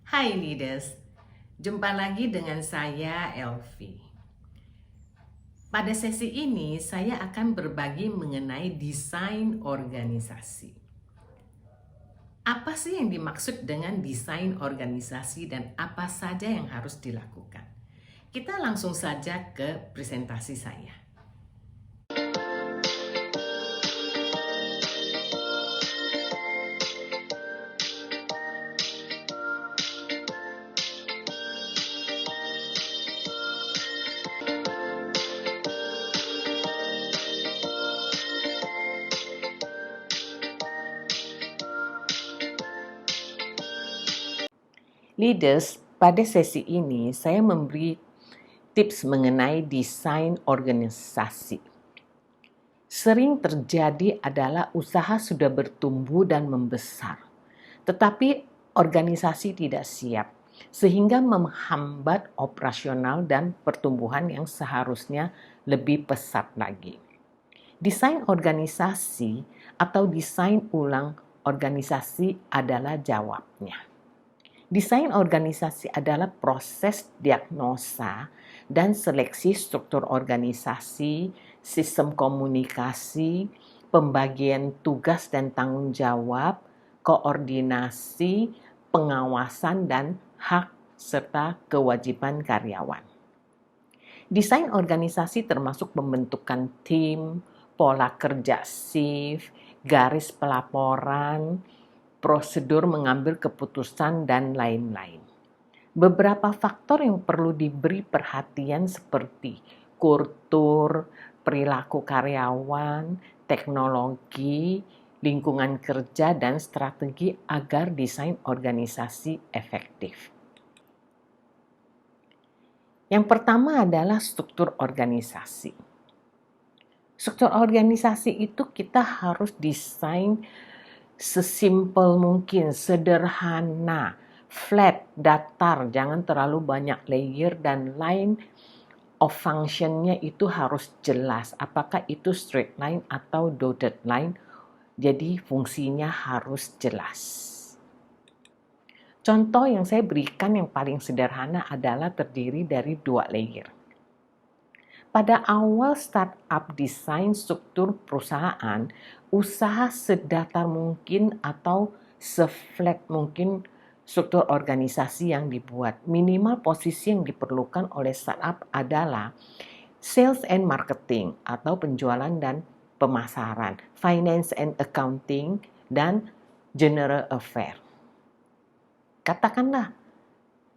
Hai leaders, jumpa lagi dengan saya Elvi. Pada sesi ini saya akan berbagi mengenai desain organisasi. Apa sih yang dimaksud dengan desain organisasi dan apa saja yang harus dilakukan? Kita langsung saja ke presentasi saya. Leaders, pada sesi ini saya memberi tips mengenai desain organisasi. Sering terjadi adalah usaha sudah bertumbuh dan membesar, tetapi organisasi tidak siap, sehingga menghambat operasional dan pertumbuhan yang seharusnya lebih pesat lagi. Desain organisasi atau desain ulang organisasi adalah jawabnya. Desain organisasi adalah proses diagnosa dan seleksi struktur organisasi, sistem komunikasi, pembagian tugas dan tanggung jawab, koordinasi, pengawasan, dan hak serta kewajiban karyawan. Desain organisasi termasuk pembentukan tim, pola kerja shift, garis pelaporan, prosedur mengambil keputusan, dan lain-lain. Beberapa faktor yang perlu diberi perhatian seperti kultur, perilaku karyawan, teknologi, lingkungan kerja, dan strategi agar desain organisasi efektif. Yang pertama adalah struktur organisasi. Struktur organisasi itu kita harus desain sesimpel mungkin, sederhana, flat, datar, jangan terlalu banyak layer, dan line of function-nya itu harus jelas. Apakah itu straight line atau dotted line? Jadi fungsinya harus jelas. Contoh yang saya berikan yang paling sederhana adalah terdiri dari 2 layer. Pada awal startup desain struktur perusahaan, usaha sedatar mungkin atau seflat mungkin struktur organisasi yang dibuat. Minimal posisi yang diperlukan oleh startup adalah sales and marketing atau penjualan dan pemasaran, finance and accounting, dan general affair. Katakanlah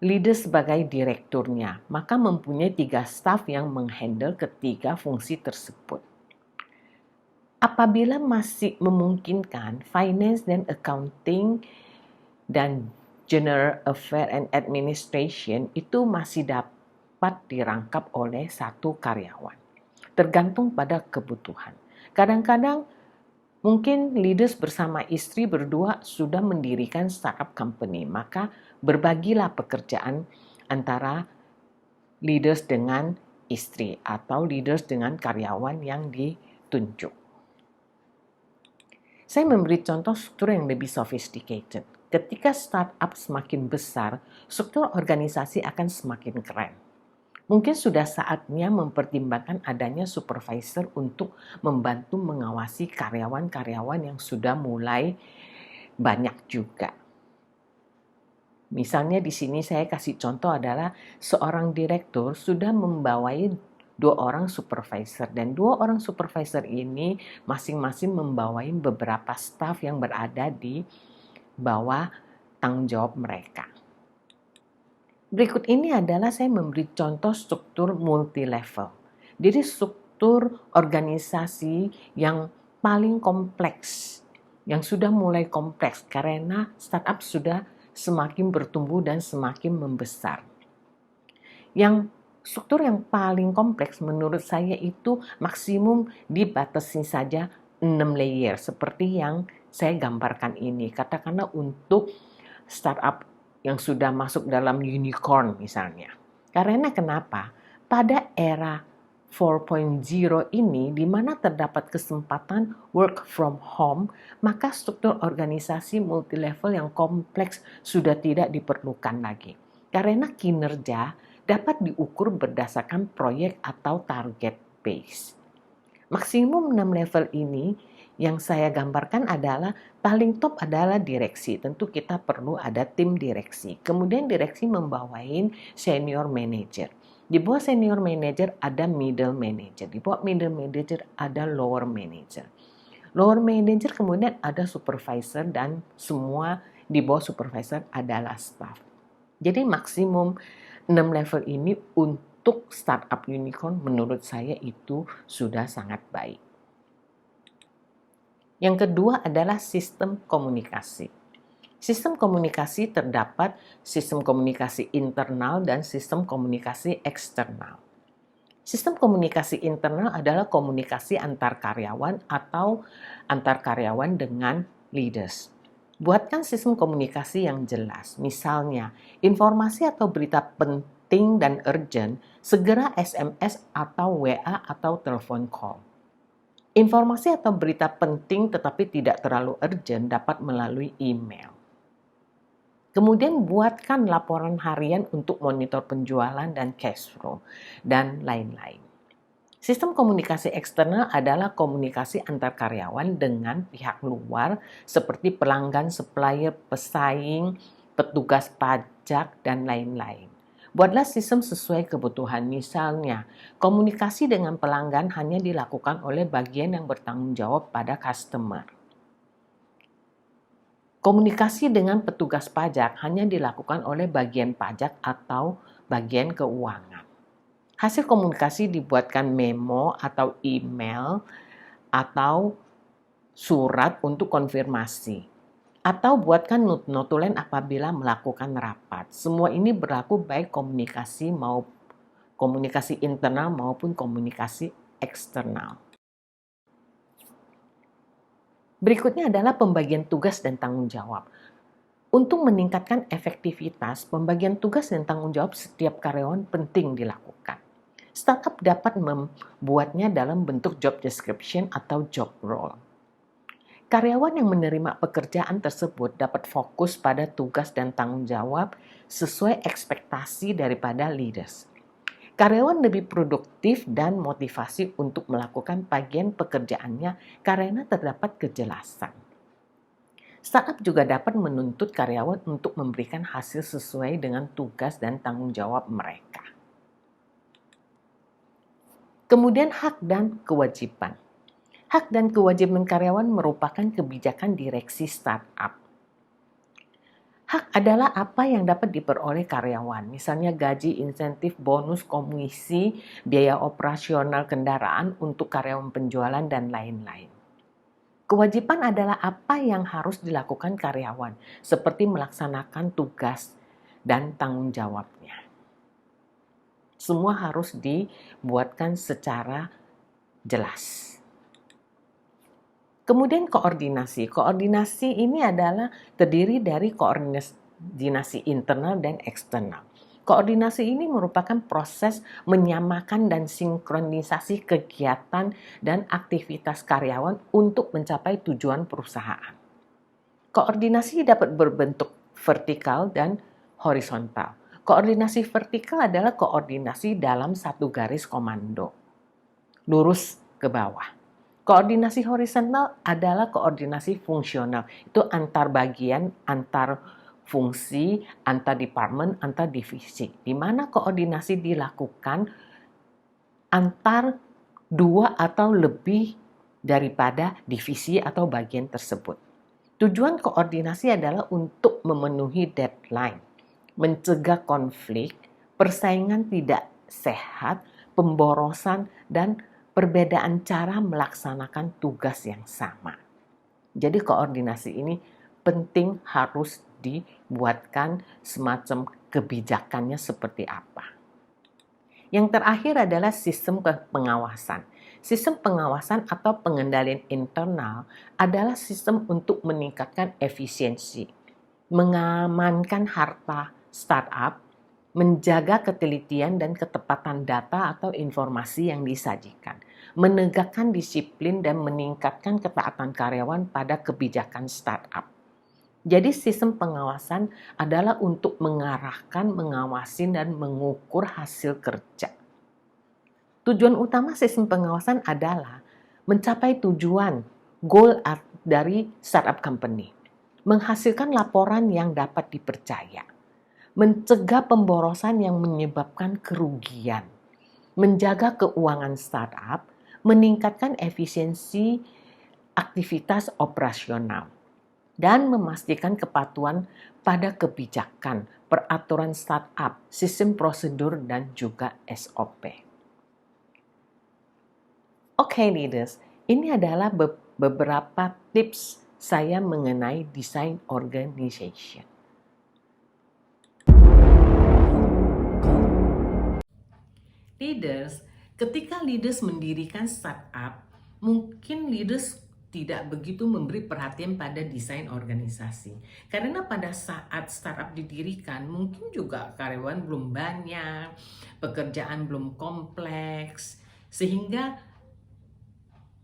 leader sebagai direkturnya, maka mempunyai 3 staf yang menghandle ketiga fungsi tersebut. Apabila masih memungkinkan, finance dan accounting dan general affair and administration itu masih dapat dirangkap oleh satu karyawan. Tergantung pada kebutuhan. Kadang-kadang mungkin leaders bersama istri berdua sudah mendirikan startup company, maka berbagilah pekerjaan antara leaders dengan istri atau leaders dengan karyawan yang ditunjuk. Saya memberi contoh struktur yang lebih sophisticated. Ketika startup semakin besar, struktur organisasi akan semakin keren. Mungkin sudah saatnya mempertimbangkan adanya supervisor untuk membantu mengawasi karyawan-karyawan yang sudah mulai banyak juga. Misalnya di sini saya kasih contoh adalah seorang direktur sudah membawai 2 orang supervisor, dan 2 orang supervisor ini masing-masing membawai beberapa staf yang berada di bawah tanggung jawab mereka. Berikut ini adalah saya memberi contoh struktur multi-level. Jadi struktur organisasi yang paling kompleks, yang sudah mulai kompleks karena startup sudah semakin bertumbuh dan semakin membesar. Yang struktur yang paling kompleks menurut saya itu maksimum dibatasi saja 6 layer seperti yang saya gambarkan ini. Katakanlah untuk startup yang sudah masuk dalam unicorn misalnya. Karena kenapa? Pada era 4.0 ini, di mana terdapat kesempatan work from home, maka struktur organisasi multilevel yang kompleks sudah tidak diperlukan lagi. Karena kinerja dapat diukur berdasarkan proyek atau target base. Maksimum 6 level ini yang saya gambarkan adalah paling top adalah direksi. Tentu kita perlu ada tim direksi. Kemudian direksi membawain senior manager. Di bawah senior manager ada middle manager. Di bawah middle manager ada lower manager. Lower manager kemudian ada supervisor dan semua di bawah supervisor adalah staff. Jadi maksimum 6 level ini untuk startup unicorn menurut saya itu sudah sangat baik. Yang kedua adalah sistem komunikasi. Sistem komunikasi terdapat sistem komunikasi internal dan sistem komunikasi eksternal. Sistem komunikasi internal adalah komunikasi antar karyawan atau antar karyawan dengan leaders. Buatkan sistem komunikasi yang jelas. Misalnya, informasi atau berita penting dan urgent, segera SMS atau WA atau telepon call. Informasi atau berita penting tetapi tidak terlalu urgent dapat melalui email. Kemudian buatkan laporan harian untuk monitor penjualan dan cash flow, dan lain-lain. Sistem komunikasi eksternal adalah komunikasi antar karyawan dengan pihak luar seperti pelanggan, supplier, pesaing, petugas pajak, dan lain-lain. Buatlah sistem sesuai kebutuhan. Misalnya, komunikasi dengan pelanggan hanya dilakukan oleh bagian yang bertanggung jawab pada customer. Komunikasi dengan petugas pajak hanya dilakukan oleh bagian pajak atau bagian keuangan. Hasil komunikasi dibuatkan memo atau email atau surat untuk konfirmasi. Atau buatkan notulen apabila melakukan rapat. Semua ini berlaku baik komunikasi internal maupun komunikasi eksternal. Berikutnya adalah pembagian tugas dan tanggung jawab. Untuk meningkatkan efektivitas, pembagian tugas dan tanggung jawab setiap karyawan penting dilakukan. Startup dapat membuatnya dalam bentuk job description atau job role. Karyawan yang menerima pekerjaan tersebut dapat fokus pada tugas dan tanggung jawab sesuai ekspektasi daripada leaders. Karyawan lebih produktif dan motivasi untuk melakukan bagian pekerjaannya karena terdapat kejelasan. Startup juga dapat menuntut karyawan untuk memberikan hasil sesuai dengan tugas dan tanggung jawab mereka. Kemudian hak dan kewajiban. Hak dan kewajiban karyawan merupakan kebijakan direksi startup. Hak adalah apa yang dapat diperoleh karyawan, misalnya gaji, insentif, bonus, komisi, biaya operasional kendaraan untuk karyawan penjualan, dan lain-lain. Kewajiban adalah apa yang harus dilakukan karyawan, seperti melaksanakan tugas dan tanggung jawabnya. Semua harus dibuatkan secara jelas. Kemudian koordinasi. Koordinasi ini adalah terdiri dari koordinasi internal dan eksternal. Koordinasi ini merupakan proses menyamakan dan sinkronisasi kegiatan dan aktivitas karyawan untuk mencapai tujuan perusahaan. Koordinasi dapat berbentuk vertikal dan horizontal. Koordinasi vertikal adalah koordinasi dalam satu garis komando, lurus ke bawah. Koordinasi horizontal adalah koordinasi fungsional. Itu antar bagian, antar fungsi, antar departemen, antar divisi. Di mana koordinasi dilakukan antar dua atau lebih daripada divisi atau bagian tersebut. Tujuan koordinasi adalah untuk memenuhi deadline, mencegah konflik, persaingan tidak sehat, pemborosan, dan perbedaan cara melaksanakan tugas yang sama. Jadi koordinasi ini penting, harus dibuatkan semacam kebijakannya seperti apa. Yang terakhir adalah sistem pengawasan. Sistem pengawasan atau pengendalian internal adalah sistem untuk meningkatkan efisiensi, mengamankan harta startup, menjaga ketelitian dan ketepatan data atau informasi yang disajikan, menegakkan disiplin dan meningkatkan ketaatan karyawan pada kebijakan startup. Jadi sistem pengawasan adalah untuk mengarahkan, mengawasi, dan mengukur hasil kerja. Tujuan utama sistem pengawasan adalah mencapai tujuan, goal dari startup company, menghasilkan laporan yang dapat dipercaya, mencegah pemborosan yang menyebabkan kerugian, menjaga keuangan startup, meningkatkan efisiensi aktivitas operasional, dan memastikan kepatuhan pada kebijakan, peraturan startup, sistem prosedur, dan juga SOP. Oke, leaders, ini adalah beberapa tips saya mengenai desain organization. Leaders, ketika leaders mendirikan startup, mungkin leaders tidak begitu memberi perhatian pada desain organisasi. Karena pada saat startup didirikan, mungkin juga karyawan belum banyak, pekerjaan belum kompleks, sehingga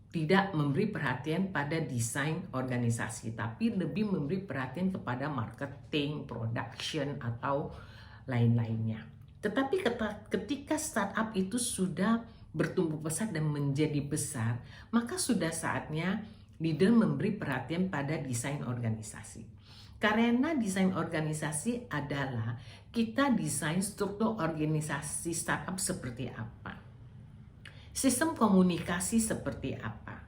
tidak memberi perhatian pada desain organisasi, tapi lebih memberi perhatian kepada marketing, production, atau lain-lainnya. Tetapi ketika startup itu sudah bertumbuh pesat dan menjadi besar, maka sudah saatnya leader memberi perhatian pada desain organisasi. Karena desain organisasi adalah kita desain struktur organisasi startup seperti apa. Sistem komunikasi seperti apa.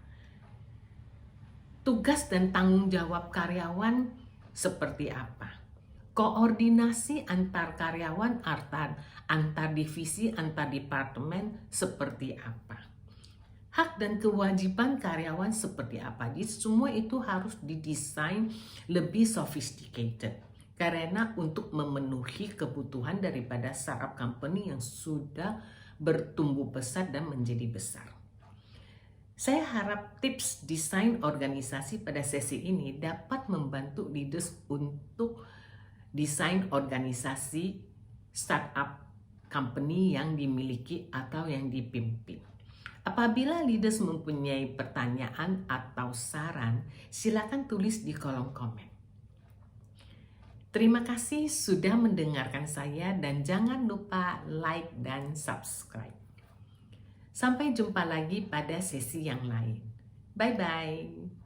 Tugas dan tanggung jawab karyawan seperti apa. Koordinasi antar karyawan, antar divisi, antar departemen seperti apa. Hak dan kewajiban karyawan seperti apa. Jadi semua itu harus didesain lebih sophisticated. Karena untuk memenuhi kebutuhan daripada startup company yang sudah bertumbuh pesat dan menjadi besar. Saya harap tips desain organisasi pada sesi ini dapat membantu leaders untuk desain organisasi startup company yang dimiliki atau yang dipimpin. Apabila leaders mempunyai pertanyaan atau saran, silakan tulis di kolom komen. Terima kasih sudah mendengarkan saya dan jangan lupa like dan subscribe. Sampai jumpa lagi pada sesi yang lain. Bye-bye.